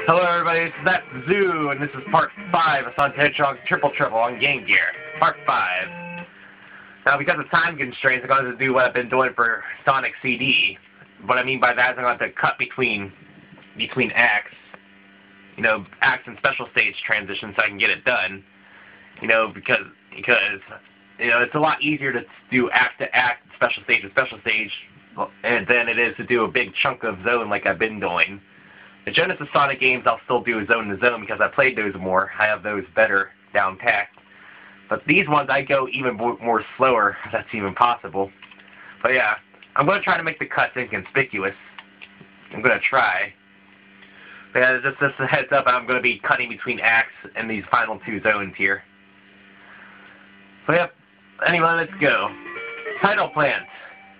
Hello everybody, this is That Zoo, and this is part 5 of Sonic the Hedgehog Triple on Game Gear. Part 5. Now, because of time constraints, I'm going to do what I've been doing for Sonic CD. What I mean by that is I'm going to cut between acts. You know, acts and special stage transitions so I can get it done. You know, because you know, it's a lot easier to do act to act, special stage to special stage, than it is to do a big chunk of zone like I've been doing. The Genesis Sonic games, I'll still do zone to zone because I played those more. I have those better down packed. But these ones, I go even more slower, if that's even possible. But yeah, I'm going to try to make the cuts inconspicuous. I'm going to try. But yeah, just a heads up, I'm going to be cutting between acts and these final 2 zones here. So yeah, anyway, let's go. Tidal Plant.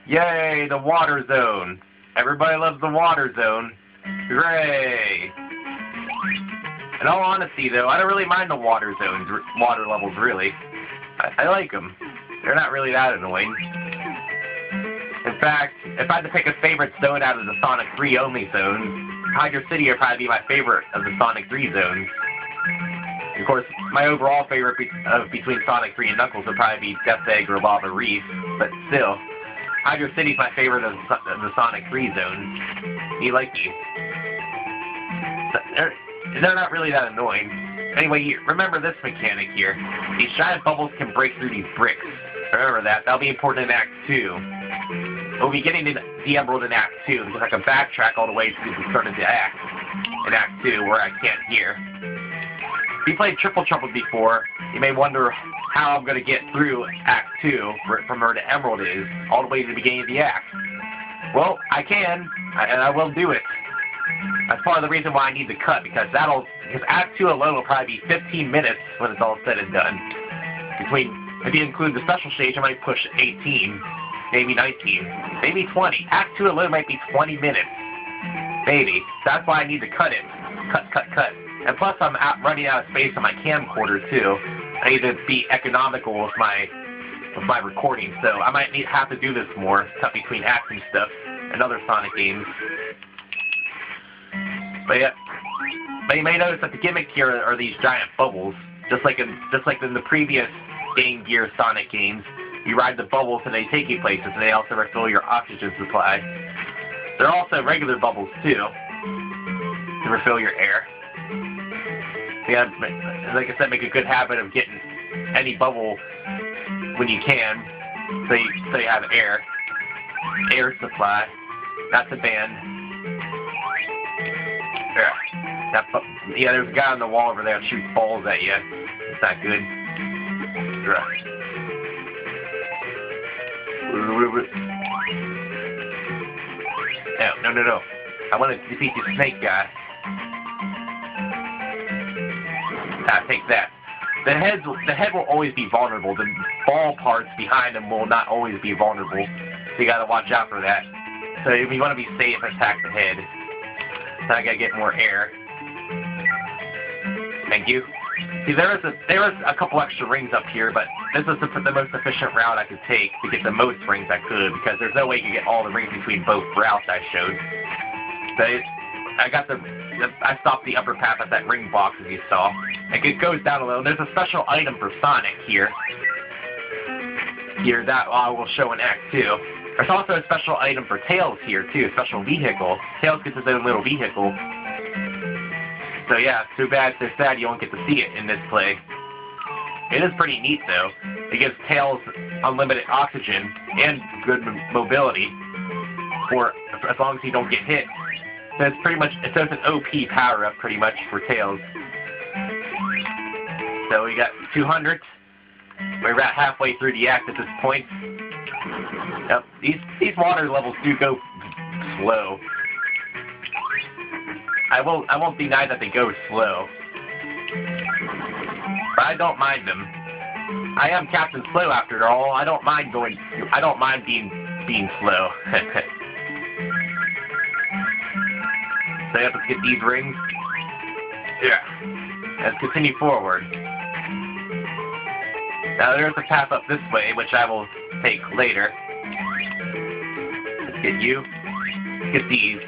Yay, the water zone. Everybody loves the water zone. Hooray! In all honesty, though, I don't really mind the water zones, water levels, really. I like them. They're not really that annoying. In fact, if I had to pick a favorite zone out of the Sonic 3 only zones, Hydro City would probably be my favorite of the Sonic 3 zones. Of course, my overall favorite between Sonic 3 and Knuckles would probably be Death Egg or Lava Reef, but still, Hydro City's my favorite of the Sonic 3 zones. You like these? They're not really that annoying. Anyway, remember this mechanic here. These giant bubbles can break through these bricks. Remember that. That'll be important in Act 2. We'll be getting the Emerald in Act 2, because I can backtrack all the way to the start of the Act in Act 2, where I can't hear. If you played Triple before, you may wonder how I'm going to get through Act 2, from where the Emerald is, all the way to the beginning of the Act. Well, I can, and I will do it. That's part of the reason why I need the cut, because Act 2 alone will probably be 15 minutes when it's all said and done. If you include the special stage, I might push 18, maybe 19, maybe 20. Act 2 alone might be 20 minutes, maybe. That's why I need to cut it. Cut. And plus, I'm running out of space on my camcorder too. I need to be economical with my recording, so I might have to do this more, cut between acts and stuff, and other Sonic games. But yeah, you may notice that the gimmick here are these giant bubbles, just like in the previous Game Gear Sonic games. You ride the bubbles and they take you places, and they also refill your oxygen supply. There are also regular bubbles too, to refill your air. Yeah, like I said, make a good habit of getting any bubble when you can, so you have air supply. That's a band. Yeah, there's a guy on the wall over there that shoots balls at you. It's not good. No. I want to defeat the snake guy. Take that. The head will always be vulnerable. The ball parts behind him will not always be vulnerable. So you gotta watch out for that. So if you want to be safe, attack the head. So I gotta get more air. Thank you. See, there was a couple extra rings up here, but this is the most efficient route I could take to get the most rings I could, because there's no way you can get all the rings between both routes I showed. So I stopped the upper path at that ring box, as you saw. It goes down a little. There's a special item for Sonic here. That I will show in Act 2. There's also a special item for Tails here, too, a special vehicle. Tails gets his own little vehicle. So yeah, so sad you won't get to see it in this play. It is pretty neat, though. It gives Tails unlimited oxygen and good mobility for as long as you don't get hit. So it's an OP power-up, pretty much, for Tails. So we got 200. We're about halfway through the act at this point. Yep, these water levels do go slow. I won't deny that they go slow, but I don't mind them. I am Captain Slow after all. I don't mind being slow. So let's get these rings. Yeah. Let's continue forward. Now there's a path up this way, which I will take later. Let's get you. Let's get these.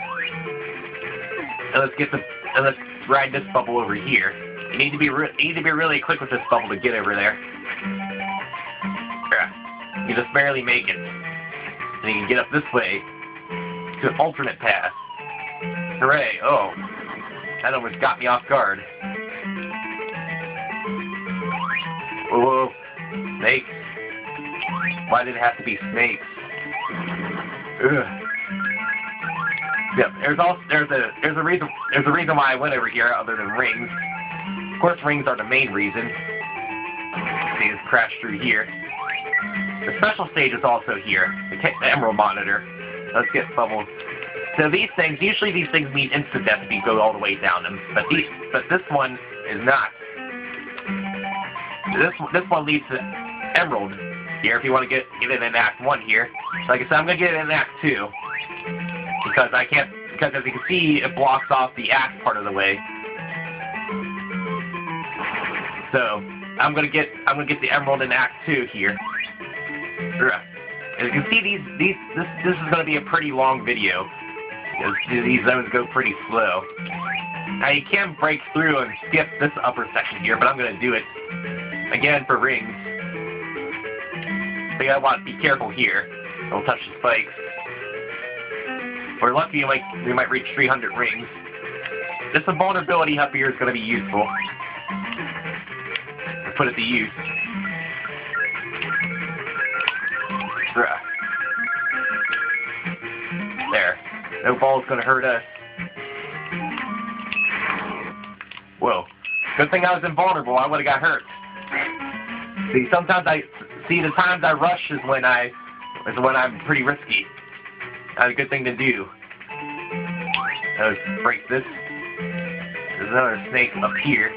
And let's get let's ride this bubble over here. You need to be really quick with this bubble to get over there. Yeah. You just barely make it. And you can get up this way to an alternate path. Hooray! Oh, that almost got me off guard. Whoa, snakes. Why did it have to be snakes? Ugh. Yep, there's a reason why I went over here other than rings. Of course, rings are the main reason. See, just crash through here. The special stage is also here. The Emerald Monitor. Let's get bubbles. So usually these things mean instant death if you go all the way down them. But this one is not. This one leads to Emerald here if you want to get it in Act 1 here. So like I said, I'm gonna get it in Act 2. Because as you can see, it blocks off the Act part of the way. So I'm gonna get the Emerald in Act 2 here. As you can see, this is gonna be a pretty long video. Because these zones go pretty slow. Now you can break through and skip this upper section here, but I'm gonna do it again for rings. So you gotta want to be careful here. Don't touch the spikes. We're lucky we might reach 300 rings. This invulnerability up here is gonna be useful. Let's put it to use. There. No ball's gonna hurt us. Whoa. Good thing I was invulnerable. I would've got hurt. See, the times I rush is when I'm pretty risky. That's a good thing to do. Let's break this. There's another snake up here.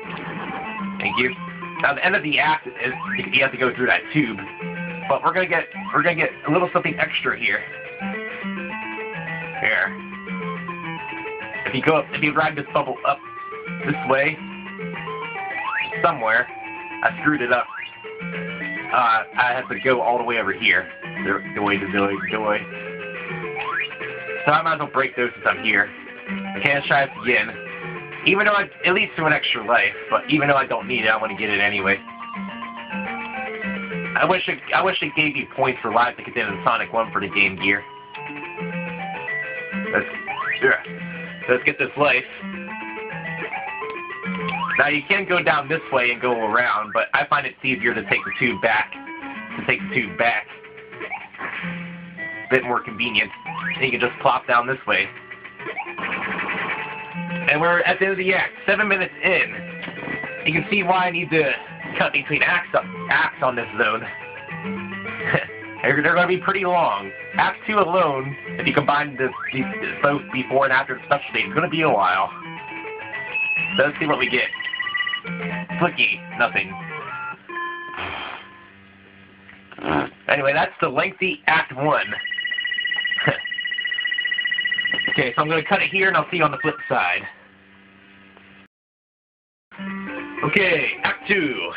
Thank you. Now the end of the act is you have to go through that tube. But we're gonna get a little something extra here. Here. If you ride this bubble up this way, somewhere, I screwed it up. I have to go all the way over here. Doy. So I might as well break those since I'm here. I can't try this again. Even though it leads to an extra life, but even though I don't need it, I want to get it anyway. I wish it gave you points for lives like it did in Sonic 1 for the Game Gear. Let's get this life. Now you can go down this way and go around, but I find it's easier to take the tube back. A bit more convenient. And you can just plop down this way. And we're at the end of the act, 7 minutes in. You can see why I need to cut between acts on this zone. They're going to be pretty long. Act 2 alone, if you combine these both before and after the special stage, it's going to be a while. So let's see what we get. Flicky, nothing. Anyway, that's the lengthy Act 1. Okay, so I'm going to cut it here and I'll see you on the flip side. Okay, Act 2.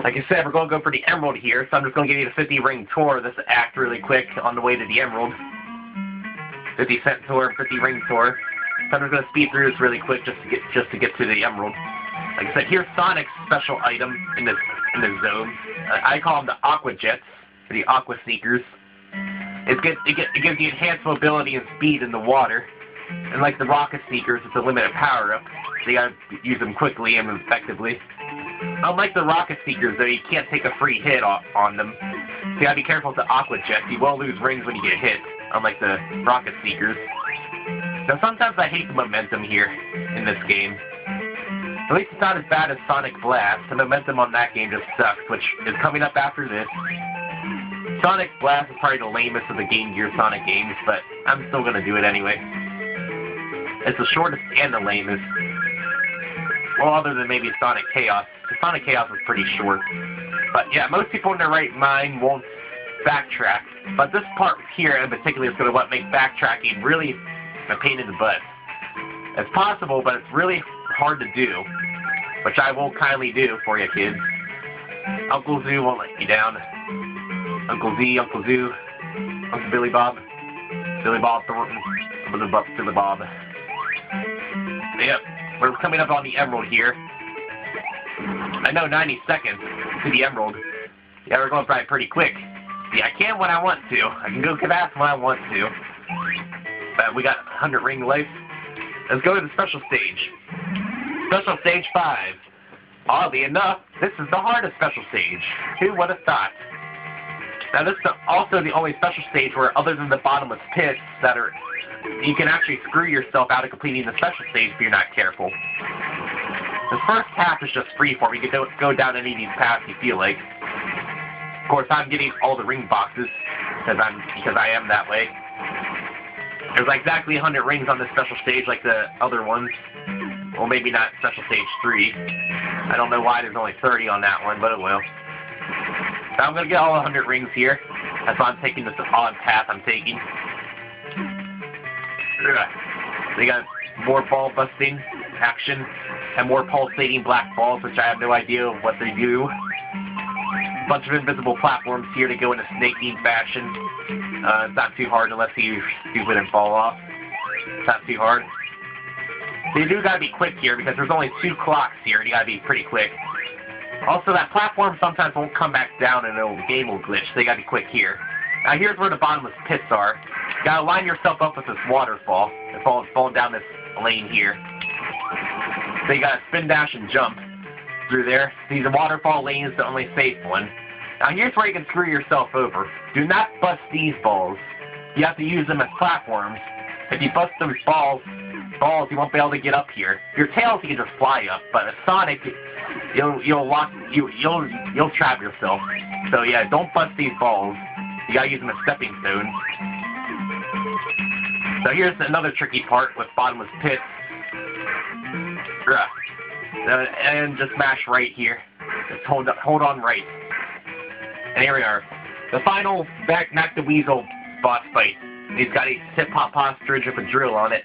Like I said, we're going to go for the Emerald here, so I'm just going to give you the 50 ring tour of this act really quick on the way to the Emerald. 50 cent tour and 50 ring tour. So I'm just going to speed through this really quick just to get to the Emerald. Like I said, here's Sonic's special item in this zone. I call them the Aqua Jets, or the Aqua Sneakers. It gives you enhanced mobility and speed in the water. And like the Rocket Sneakers, it's a limited power-up, so you gotta use them quickly and effectively. Unlike the Rocket Sneakers, though, you can't take a free hit on them. So you gotta be careful with the Aqua Jets. You will lose rings when you get hit, unlike the Rocket Sneakers. Now sometimes I hate the momentum here in this game. At least it's not as bad as Sonic Blast. The momentum on that game just sucks, which is coming up after this. Sonic Blast is probably the lamest of the Game Gear Sonic games, but I'm still gonna do it anyway. It's the shortest and the lamest. Well, other than maybe Sonic Chaos. Sonic Chaos was pretty short. But yeah, most people in their right mind won't backtrack. But this part here in particular is going to make backtracking really a pain in the butt. It's possible, but it's really hard to do. Which I will kindly do for you kids. Uncle Zoo won't let you down. Uncle Z, Uncle Zoo, Uncle Billy Bob Thornton, Billy Bob. Yep. We're coming up on the emerald here. I know 90 seconds to the emerald. Yeah, we're going probably pretty quick. Yeah, I can when I want to. I can go fast when I want to. But we got 100 ring life. Let's go to the special stage. Special stage 5. Oddly enough, this is the hardest special stage. Who would have thought? Now this is also the only special stage where, other than the bottomless pits, that are you can actually screw yourself out of completing the special stage if you're not careful. The first half is just freeform. You can go down any of these paths you feel like. Of course, I'm getting all the ring boxes because I am that way. There's exactly 100 rings on this special stage like the other ones. Well, maybe not special stage 3. I don't know why there's only 30 on that one, but it will. So I'm going to get all 100 rings here. That's why I'm taking this odd path I'm taking. They got more ball busting action and more pulsating black balls, which I have no idea what they do. A bunch of invisible platforms here to go in a snaking fashion. It's not too hard unless you stupid and fall off. It's not too hard. So you do gotta be quick here because there's only 2 clocks here and you gotta be pretty quick. Also, that platform sometimes won't come back down and the game will glitch, so you gotta be quick here. Now here's where the bottomless pits are. You gotta line yourself up with this waterfall. It's falling down this lane here. So you gotta spin, dash, and jump through there. These waterfall lanes, the only safe one. Now here's where you can screw yourself over. Do not bust these balls. You have to use them as platforms. If you bust those balls, you won't be able to get up here. Your tails, you can just fly up, but a Sonic, you'll trap yourself. So yeah, don't bust these balls. You gotta use them as stepping stones. So here's another tricky part with bottomless pits. And just mash right here. Just hold on right. And here we are. The final Back the Weasel boss fight. He's got a hip-hop ostrich with a drill on it.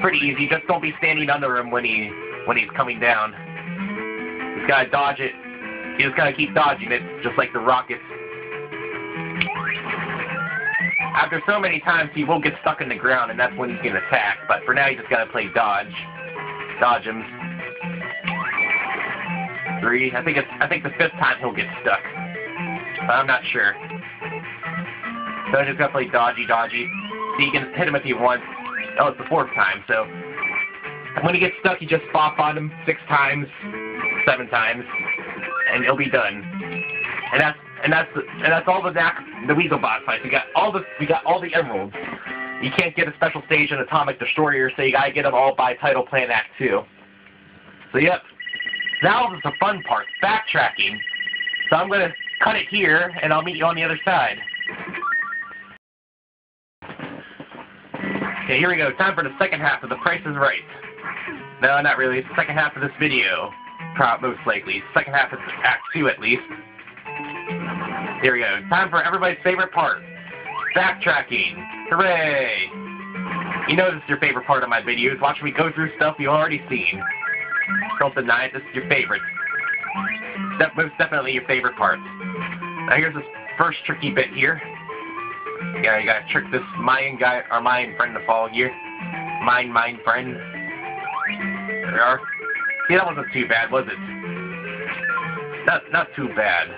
Pretty easy. Just don't be standing under him when he's coming down. He's gotta dodge it. You just gotta keep dodging it, just like the rockets. After so many times, he will get stuck in the ground, and that's when he can attack. But for now, you just gotta play dodge. Dodge him. 3. I think the 5th time he'll get stuck. But I'm not sure. So I just gotta play dodgy. So you can hit him if you want. Oh, it's the 4th time. So when he gets stuck, you just bop on him 6 times, 7 times, and he'll be done. And that's all the Weasel boss fights. We got all the emeralds. You can't get a special stage in Atomic Destroyer, so you gotta get them all by Tidal Plant Act 2. So yep. Now is the fun part, backtracking. So I'm gonna cut it here, and I'll meet you on the other side. Okay, here we go. Time for the second half of The Price is Right. No, not really. It's the second half of this video. Most likely. Second half of Act 2, at least. Here we go. Time for everybody's favorite part. Backtracking. Hooray! You know this is your favorite part of my videos. Watch me go through stuff you've already seen. Don't deny it. This is your favorite. Most definitely your favorite part. Now here's this first tricky bit here. Yeah, you gotta trick this Mayan guy, our Mayan friend to fall here. Mayan friend. There we are. See, that wasn't too bad, was it? Not too bad.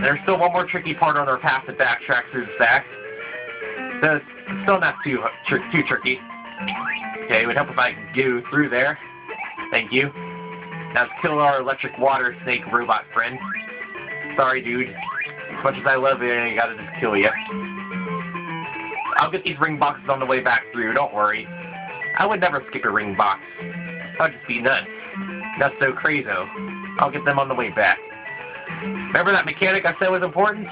There's still one more tricky part on our path to backtrack through the stack. So it's still not too tricky. Okay, it would help if I could go through there. Thank you. Now let's kill our electric water snake robot friend. Sorry, dude. As much as I love you, I gotta just kill you. I'll get these ring boxes on the way back through, don't worry. I would never skip a ring box. That would just be nuts. That's so crazy. I'll get them on the way back. Remember that mechanic I said was important?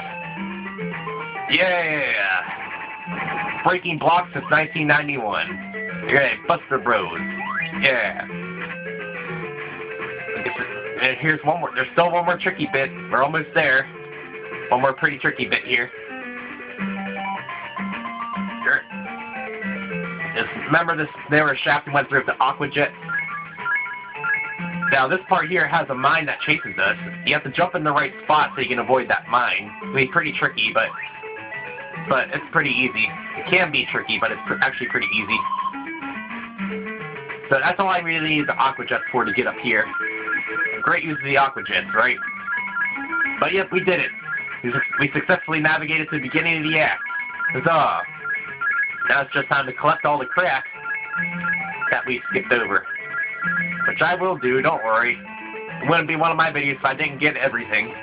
Yeah! Breaking blocks since 1991. Yeah, Buster Bros. Yeah. And here's one more. There's still one more tricky bit. We're almost there. One more pretty tricky bit here. Just remember this, there was a shaft and went through the Aqua Jet. Now this part here has a mine that chases us. You have to jump in the right spot so you can avoid that mine. It'll be pretty tricky, but it's pretty easy. It can be tricky, but it's actually pretty easy. So that's all I really need the aqua jets for to get up here. Great use of the aqua jets, right? But yep, we did it. We successfully navigated to the beginning of the act. Huzzah! Now it's just time to collect all the crap that we skipped over. Which I will do, don't worry. It wouldn't be one of my videos if I didn't get everything.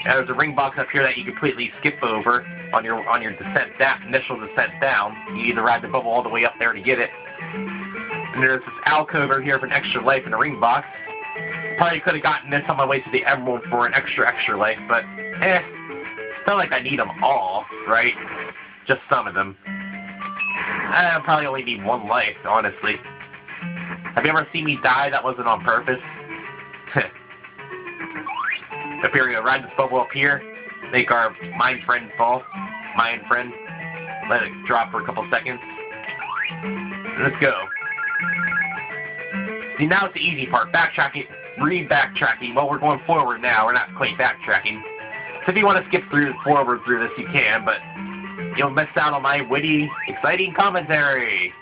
Now there's a ring box up here that you completely skip over on your descent down, initial descent down. You need to ride the bubble all the way up there to get it. And there's this alcove over here for an extra life in a ring box. Probably could have gotten this on my way to the emerald for an extra life, but it's not like I need them all, right? Just some of them. I probably only need one life, honestly. Have you ever seen me die that wasn't on purpose? Up here, we go ride this bubble up here, make our mind friend fall. Mind friend. Let it drop for a couple seconds. Let's go. See, now it's the easy part. Backtracking. Re-backtracking. Well, we're going forward now. We're not quite backtracking. So if you want to skip forward through this, you can, but you'll miss out on my witty, exciting commentary.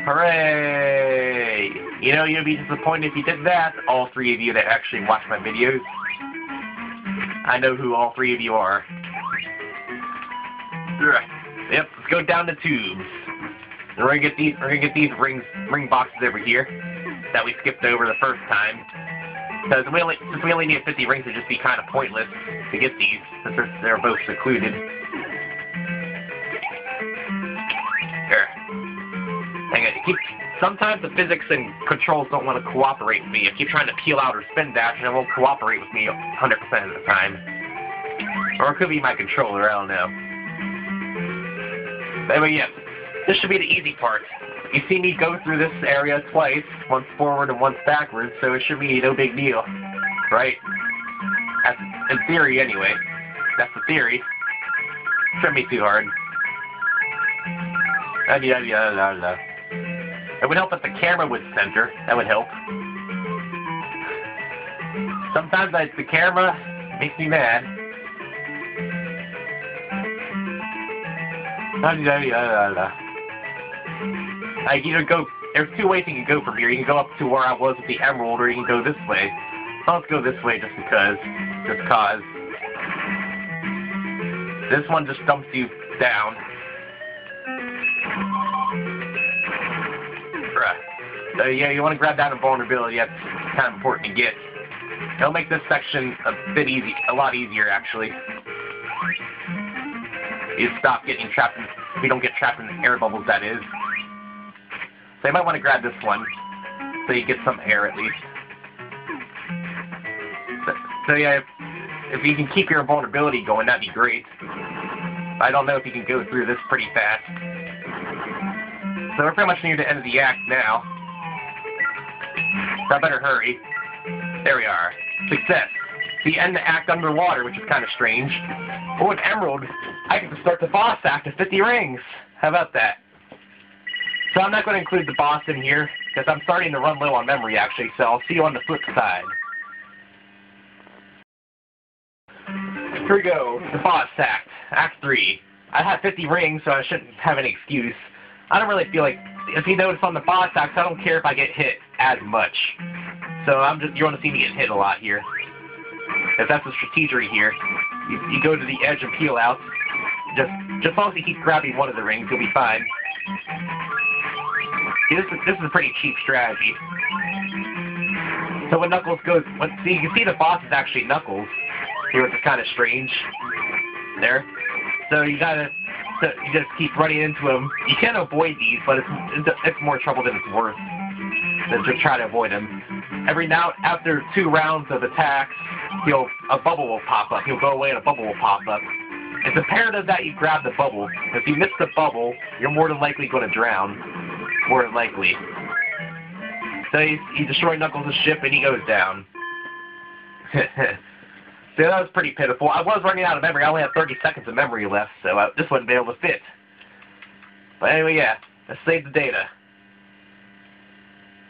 Hooray! You know, you'll be disappointed if you did that. All three of you that actually watch my videos. I know who all three of you are. Yep, let's go down the tubes. And we're gonna get these ring boxes over here that we skipped over the first time. Because since we only need 50 rings, it'd just be kind of pointless to get these, since they're both secluded. Here. Hang on. Sometimes the physics and controls don't want to cooperate with me. I keep trying to peel out or spin dash, and it won't cooperate with me 100% of the time. Or it could be my controller, I don't know. But anyway, yeah. This should be the easy part. You see me go through this area twice, once forward and once backwards, so it should be no big deal, right? That's in theory, anyway. That's the theory. Shouldn't be too hard. It would help if the camera was center. That would help. Sometimes the camera makes me mad. I either go. There's two ways you can go from here. You can go up to where I was with the emerald, or you can go this way. So let's go this way just because. Just cause. This one just dumps you down. So yeah, you want to grab that invulnerability. That's kind of important to get. It'll make this section a lot easier, actually. You stop getting trapped in. We don't get trapped in the air bubbles, that is. So you might want to grab this one, so you get some air at least. So yeah, if you can keep your invulnerability going, that'd be great. I don't know if you can go through this pretty fast. So we're pretty much near the end of the act now. So I better hurry. There we are. Success. We end the act underwater, which is kind of strange. Oh, an emerald. I get to start the boss act at 50 rings. How about that? So I'm not going to include the boss in here, because I'm starting to run low on memory, actually, so I'll see you on the flip side. Here we go. The boss act. Act 3. I have 50 rings, so I shouldn't have any excuse. I don't really feel like, if you notice on the boss acts, I don't care if I get hit as much. So you want to see me get hit a lot here. If that's the strategy here. You go to the edge and peel out. Just as long as you keep grabbing one of the rings, you'll be fine. See, this is a pretty cheap strategy. So when Knuckles goes, see, you can see the boss is actually Knuckles. Here, which is kind of strange. There. So you just keep running into him. You can avoid these, but it's more trouble than it's worth to just try to avoid him. Every now, after 2 rounds of attacks, a bubble will pop up. He'll go away and a bubble will pop up. It's imperative that you grab the bubble. If you miss the bubble, you're more than likely going to drown. More than likely. So you destroy Knuckles' ship and he goes down. So that was pretty pitiful. I was running out of memory. I only had 30 seconds of memory left, so this wouldn't be able to fit. But anyway, yeah. Let's save the data.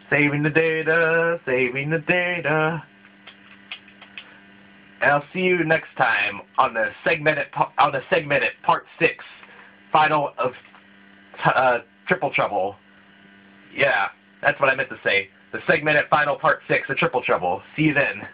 Saving the data. Saving the data. And I'll see you next time on the segmented part 6. final of Triple Trouble. Yeah, that's what I meant to say. The segment at Final Part 6 of Triple Trouble. See you then.